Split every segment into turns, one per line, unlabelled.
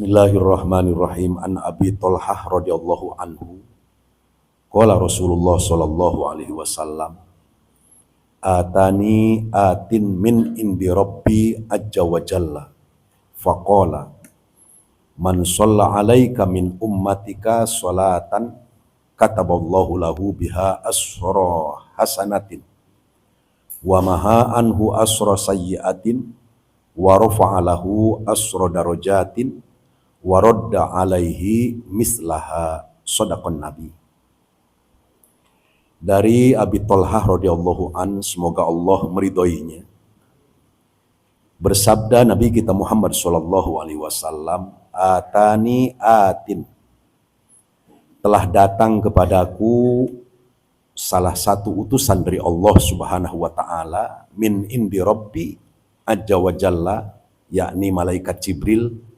Bismillahirrahmanirrahim. An Abi Thalhah radhiyallahu anhu qala Rasulullah sallallahu alaihi wasallam atani atin min indi rabbi azza wa jalla faqala man shalla alaika min ummatika salatan kataballahu lahu biha asra hasanatin wa maha anhu asra sayyiatin wa rafa'a lahu asra darajatin wa radda alaihi mislaha sadaqan nabi. Dari Abi Thalhah radhiyallahu an, semoga Allah meridhoinya, bersabda Nabi kita Muhammad sallallahu alaihi wasallam, atani atin, telah datang kepadaku salah satu utusan dari Allah Subhanahu wa taala, min indi rabbi azza wa jalla, yakni malaikat Jibril.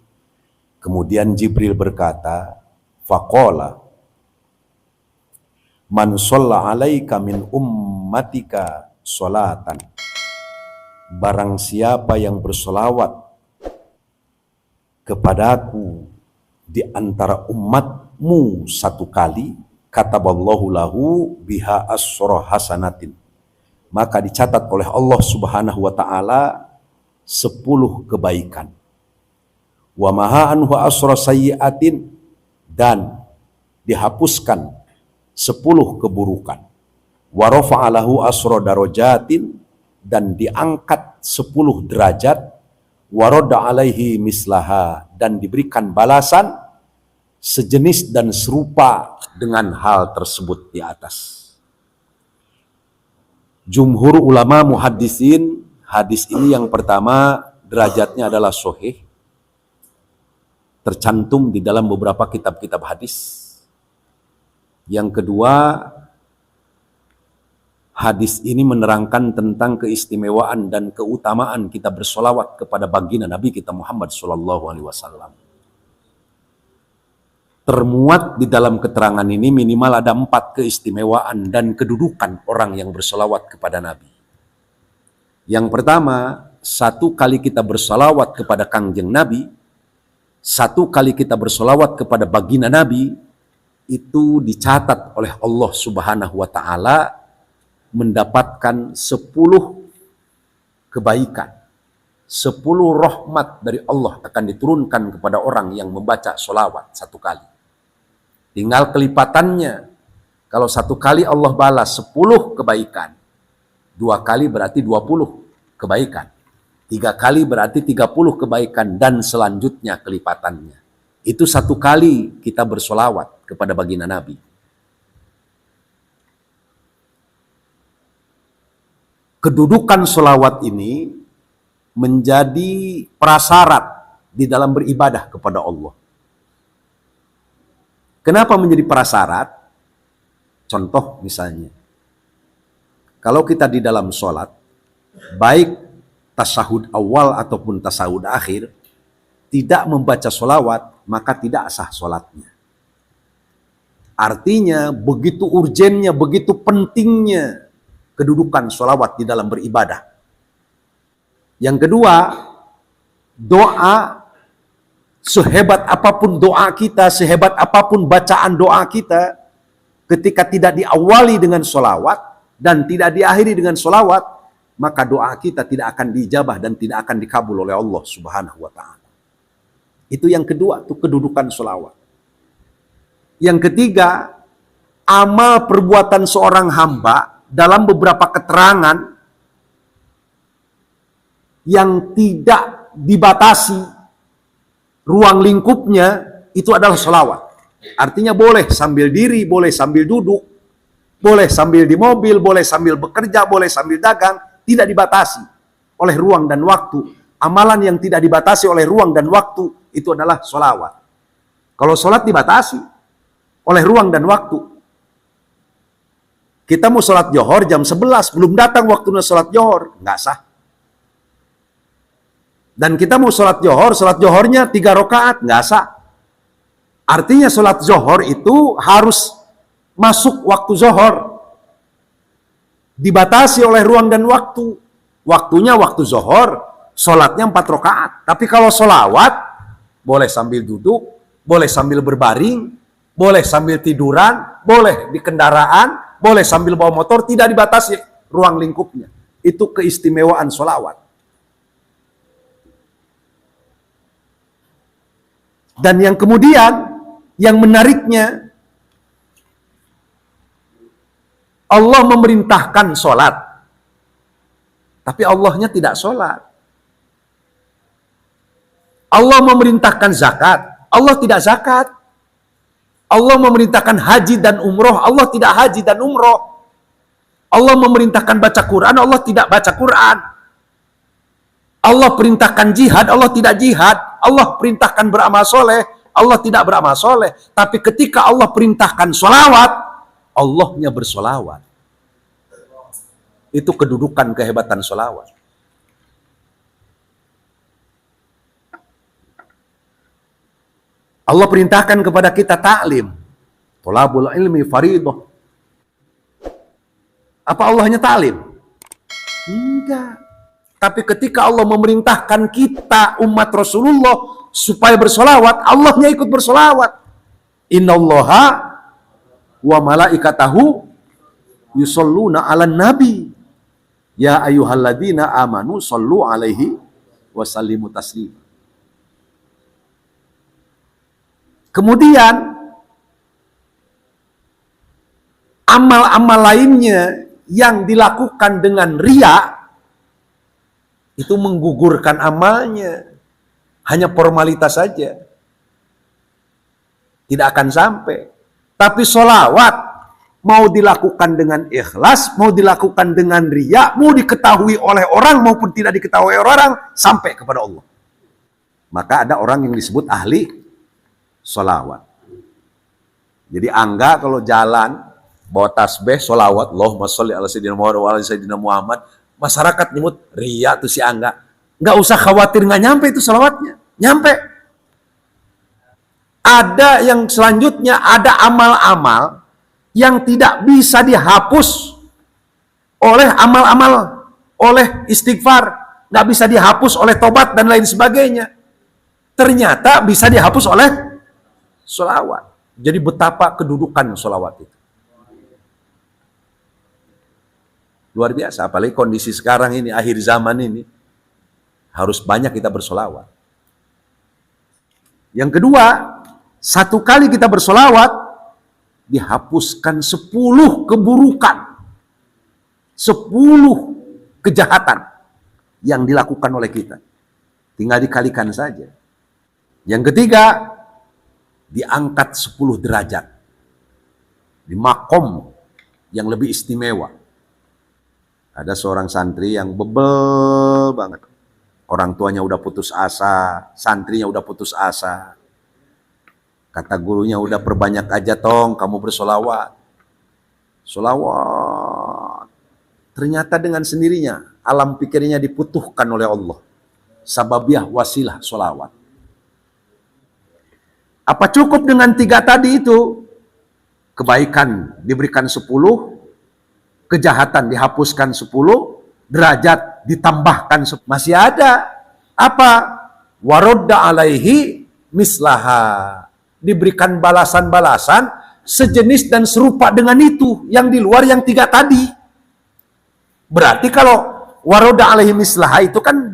Kemudian Jibril berkata, faqala man shalla alaika min ummatika sholatan, barang siapa yang bersolawat kepadaku di antara umatmu satu kali, kataballahu lahu biha asra hasanatin, maka dicatat oleh Allah Subhanahu wa taala 10 kebaikan. Wa maha anhu asra sayyiatin, dan dihapuskan 10 keburukan. Wa rafa'a lahu asra darajatin, dan diangkat 10 derajat. Wa radda alaihi mislaha, dan diberikan balasan sejenis dan serupa dengan hal tersebut di atas. Jumhur ulama muhaddisin, hadis ini yang pertama derajatnya adalah sahih, tercantum di dalam beberapa kitab-kitab hadis. Yang kedua, hadis ini menerangkan tentang keistimewaan dan keutamaan kita bersolawat kepada baginda Nabi kita Muhammad sallallahu alaihi wasallam. Termuat di dalam keterangan ini minimal ada 4 keistimewaan dan kedudukan orang yang bersolawat kepada Nabi. Yang pertama, 1 kali kita bersolawat kepada Kangjeng Nabi, 1 kali kita bersolawat kepada baginda Nabi, itu dicatat oleh Allah Subhanahu wa taala mendapatkan 10 kebaikan. 10 rahmat dari Allah akan diturunkan kepada orang yang membaca solawat 1 kali. Tinggal kelipatannya. Kalau 1 kali Allah balas 10 kebaikan, 2 kali berarti 20 kebaikan, 3 kali berarti 30 kebaikan, dan selanjutnya kelipatannya. Itu 1 kali kita bersolawat kepada baginda Nabi. Kedudukan solawat ini menjadi prasyarat di dalam beribadah kepada Allah. Kenapa menjadi prasyarat? Contoh misalnya, kalau kita di dalam sholat, baik tasyahud awal ataupun tasyahud akhir, tidak membaca sholawat, maka tidak sah sholatnya. Artinya begitu urgennya, begitu pentingnya kedudukan sholawat di dalam beribadah. Yang kedua, doa, sehebat apapun doa kita, sehebat apapun bacaan doa kita, ketika tidak diawali dengan sholawat dan tidak diakhiri dengan sholawat, maka doa kita tidak akan diijabah dan tidak akan dikabul oleh Allah Subhanahu wa ta'ala. Itu yang kedua, itu kedudukan sholawat. Yang ketiga, amal perbuatan seorang hamba dalam beberapa keterangan yang tidak dibatasi ruang lingkupnya, itu adalah sholawat. Artinya boleh sambil diri, boleh sambil duduk, boleh sambil di mobil, boleh sambil bekerja, boleh sambil dagang, tidak dibatasi oleh ruang dan waktu. Amalan yang tidak dibatasi oleh ruang dan waktu, itu adalah sholawat. Kalau sholat dibatasi oleh ruang dan waktu. Kita mau sholat johor jam 11, belum datang waktunya sholat johor, nggak sah. Dan kita mau sholat johornya 3 rakaat, nggak sah. Artinya sholat johor itu harus masuk waktu johor. Dibatasi oleh ruang dan waktu. Waktunya waktu johor, sholatnya 4 rakaat. Tapi kalau sholawat, boleh sambil duduk, boleh sambil berbaring, boleh sambil tiduran, boleh di kendaraan, boleh sambil bawa motor, tidak dibatasi ruang lingkupnya. Itu keistimewaan sholawat. Dan yang kemudian, yang menariknya, Allah memerintahkan sholat, tapi Allahnya tidak sholat. Allah memerintahkan zakat, Allah tidak zakat. Allah memerintahkan haji dan umroh, Allah tidak haji dan umroh. Allah memerintahkan baca Quran, Allah tidak baca Quran. Allah perintahkan jihad, Allah tidak jihad. Allah perintahkan beramal soleh, Allah tidak beramal soleh. Tapi ketika Allah perintahkan sholawat, Allahnya bersolawat. Itu kedudukan kehebatan sholawat. Allah perintahkan kepada kita taklim. Thalabul ilmi faridah. Apa Allahnya taklim? Enggak. Tapi ketika Allah memerintahkan kita umat Rasulullah supaya bersolawat, Allahnya ikut bersolawat. Innallaha wa malaikatahu yusholluna 'alan nabi. Ya ayyuhalladzina amanu shollu 'alaihi wa sallimu taslima. Kemudian amal-amal lainnya yang dilakukan dengan riya itu menggugurkan amalnya. Hanya formalitas saja. Tidak akan sampai. Tapi sholawat mau dilakukan dengan ikhlas, mau dilakukan dengan riya, mau diketahui oleh orang maupun tidak diketahui oleh orang, sampai kepada Allah. Maka ada orang yang disebut ahli sholawat. Jadi Angga kalau jalan bawa tasbih sholawat, Allahumma sholli ala sayyidina Muhammad wa ala sayyidina Muhammad, masyarakat nyebut ria tuh si Angga. Nggak usah khawatir nggak nyampe itu sholawatnya, nyampe. Ada yang selanjutnya, ada amal-amal yang tidak bisa dihapus oleh amal-amal, oleh istighfar, nggak bisa dihapus oleh tobat dan lain sebagainya. Ternyata bisa dihapus oleh sholawat. Jadi betapa kedudukan sholawat itu. Luar biasa, apalagi kondisi sekarang ini, akhir zaman ini, harus banyak kita bersolawat. Yang kedua, satu kali kita bersolawat, dihapuskan 10 keburukan, 10 kejahatan yang dilakukan oleh kita. Tinggal dikalikan saja. Yang ketiga, diangkat 10 derajat. Di makom yang lebih istimewa. Ada seorang santri yang bebel banget. Orang tuanya udah putus asa, santrinya udah putus asa. Kata gurunya, udah perbanyak aja tong, kamu bersolawat. Solawat. Ternyata dengan sendirinya, alam pikirnya diputuhkan oleh Allah. Sababiah wasilah solawat. Apa cukup dengan 3 tadi itu? Kebaikan diberikan 10, kejahatan dihapuskan 10, derajat ditambahkan 10. Masih ada apa? Warodda alaihi mislaha. Diberikan balasan-balasan sejenis dan serupa dengan itu yang di luar yang 3 tadi. Berarti kalau warodda alaihi mislaha itu kan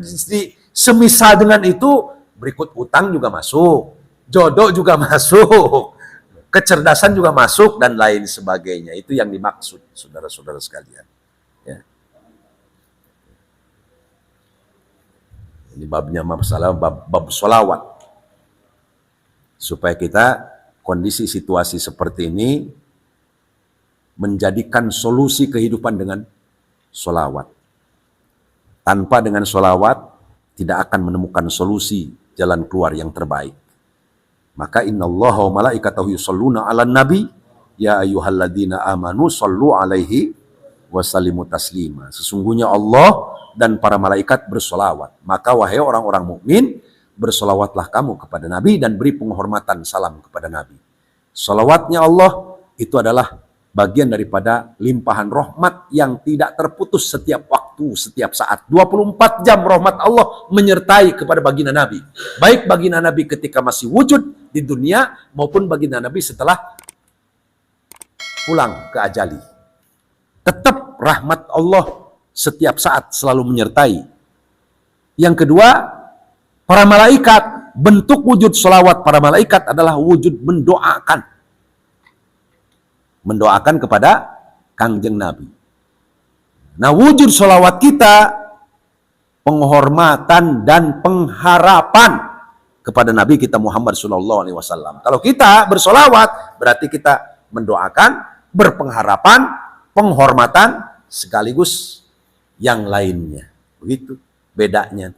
semisal dengan itu, berikut utang juga masuk, jodoh juga masuk, kecerdasan juga masuk, dan lain sebagainya. Itu yang dimaksud, saudara-saudara sekalian. Ya. Ini babnya masalah bab sholawat. Supaya kita kondisi situasi seperti ini menjadikan solusi kehidupan dengan sholawat. Tanpa dengan sholawat tidak akan menemukan solusi jalan keluar yang terbaik. Maka innallaha wa malaikatahu yusholluna 'alan nabi ya ayyuhalladzina amanu shollu 'alaihi wa sallimu taslima. Sesungguhnya Allah dan para malaikat bersolawat. Maka wahai orang-orang mukmin, bersolawatlah kamu kepada Nabi dan beri penghormatan salam kepada Nabi. Solawatnya Allah itu adalah bagian daripada limpahan rahmat yang tidak terputus setiap waktu, setiap saat. 24 jam rahmat Allah menyertai kepada baginda Nabi. Baik baginda Nabi ketika masih wujud di dunia maupun baginda Nabi setelah pulang ke ajali. Tetap rahmat Allah setiap saat selalu menyertai. Yang kedua, para malaikat, bentuk wujud sholawat para malaikat adalah wujud mendoakan. Mendoakan kepada Kangjeng Nabi. Nah, wujud sholawat kita penghormatan dan pengharapan kepada Nabi kita Muhammad SAW. Kalau kita bersolawat berarti kita mendoakan, berpengharapan, penghormatan sekaligus yang lainnya. Begitu bedanya.